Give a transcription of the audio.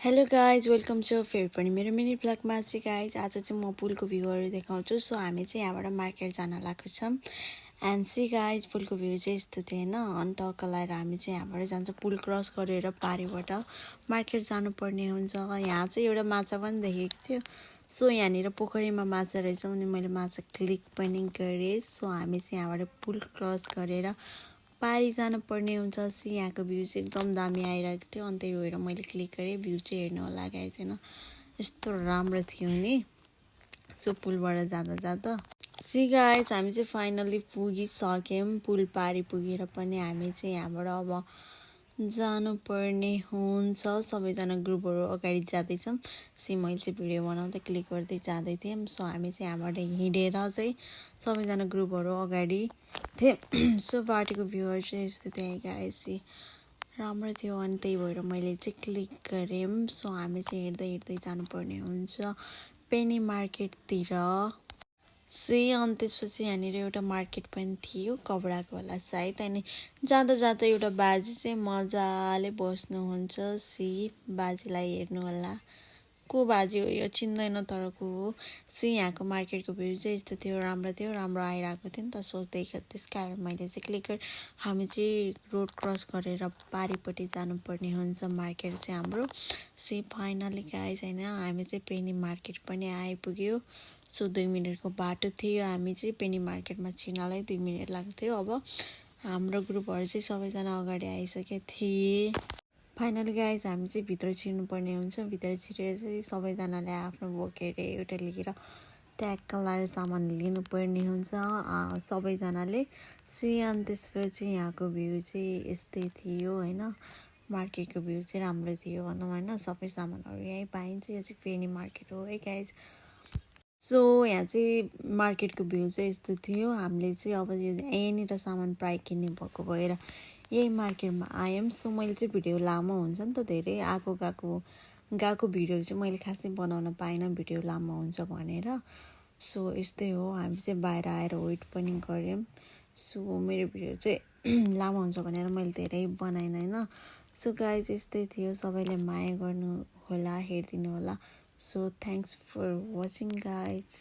Hello guys welcome to फेरि पनि मेरो मिनी ब्लगमा चाहिँ गाइज आज चाहिँ म पुलको भ्यूहरू देखाउँछु। सो हामी चाहिँ यहाँबाट मार्केट जान लागेको छौँ एन्ड सी गाइज पुलको भ्यू चाहिँ यस्तो थियो होइन। अनि टक्क लगाएर हामी चाहिँ यहाँबाट जान्छौँ पुल क्रस गरेर पारिबाट मार्केट जानुपर्ने हुन्छ। यहाँ चाहिँ एउटा माछा पनि देखेको थियो। सो यहाँनिर पोखरीमा माछा रहेछ अनि मैले माछा क्लिक पनि गरेँ। सो हामी चाहिँ यहाँबाट पुल क्रस गरेर पारी जानुपर्ने हुन्छ। यहाँको भ्यू चाहिँ एकदम दामी आइरहेको थियो अनि त्यही भएर मैले क्लिक गरेँ। भ्यू चाहिँ हेर्नु होला गाइज होइन, यस्तो राम्रो थियो नि। सो पुलबाट जाँदा जाँदा गाइज हामी चाहिँ फाइनली पुगिसक्यौँ। पुल पारी पुगेर पनि हामी चाहिँ यहाँबाट अब जानुपर्ने हुन्छ। सबैजना ग्रुपहरू अगाडि जाँदैछौँ। मैले चाहिँ भिडियो बनाउँदै क्लिक गर्दै जाँदै थियौँ। सो हामी चाहिँ यहाँबाट हिँडेर चाहिँ सबैजना ग्रुपहरू अगाडि थियौँ। सो बाटोको भ्यूहरू चाहिँ यस्तो थियो गाइस, राम्रो थियो अनि त्यही भएर मैले चाहिँ क्लिक गरेँ। सो हामी चाहिँ हिँड्दै हिँड्दै जानुपर्ने हुन्छ पेनी मार्केटतिर। अनि त्यसपछि यहाँनिर एउटा मार्केट पनि थियो कपडाको होला सायद। अनि जाँदा जाँदा एउटा बाजे चाहिँ मजाले बस्नुहुन्छ। बाजेलाई हेर्नु होला, को बाजे हो यो चिन्दैन तर को हो। यहाँको मार्केटको भ्यू चाहिँ यस्तो थियो, राम्रो आइरहेको थियो नि त। सोच्दैको त्यस कारण मैले चाहिँ क्लिक गरेँ। हामी चाहिँ रोड क्रस गरेर पारिपट्टि जानुपर्ने हुन्छ मार्केट चाहिँ हाम्रो। फाइनली गाइस होइन हामी चाहिँ पेनी मार्केट पनि आइपुग्यो। 2 मिनटको बाटो थियो। हामी चाहिँ पेनी मार्केटमा छिर्नलाई 2 मिनट लाग्थ्यो। अब हाम्रो ग्रुपहरू चाहिँ सबैजना अगाडि आइसकेको थिए। फाइनली गाइज हामी चाहिँ भित्र छिर्नुपर्ने हुन्छ। भित्र छिरेर चाहिँ सबैजनाले आफ्नो बोकेर एउटा लिएर ट्याक्क लाएर सामान लिनुपर्ने हुन्छ सबैजनाले। अनि त्यसपछि यहाँको भ्यू चाहिँ यस्तै थियो होइन। मार्केटको भ्यू चाहिँ राम्रो थियो भनौँ होइन। सबै सामानहरू यहीँ पाइन्छ। यो चाहिँ पेनी मार्केट हो है गाइज। यहाँ चाहिँ मार्केटको भ्यू चाहिँ यस्तो थियो। हामीले चाहिँ अब यो यहीँनिर सामान प्रायः किन्ने भएको भएर यही मार्केटमा आयौँ। मैले चाहिँ भिडियो लामो हुन्छ नि त, धेरै गएको भिडियो चाहिँ मैले खासै बनाउन पाइनँ, भिडियो लामो हुन्छ भनेर। यस्तै हो, हामी चाहिँ बाहिर आएर वेट पनि गऱ्यौँ। मेरो भिडियो चाहिँ लामो हुन्छ भनेर मैले धेरै बनाइनँ होइन। गाइज यस्तै थियो, सबैले माया गर्नु होला, हेरिदिनु होला। Thanks for watching guys.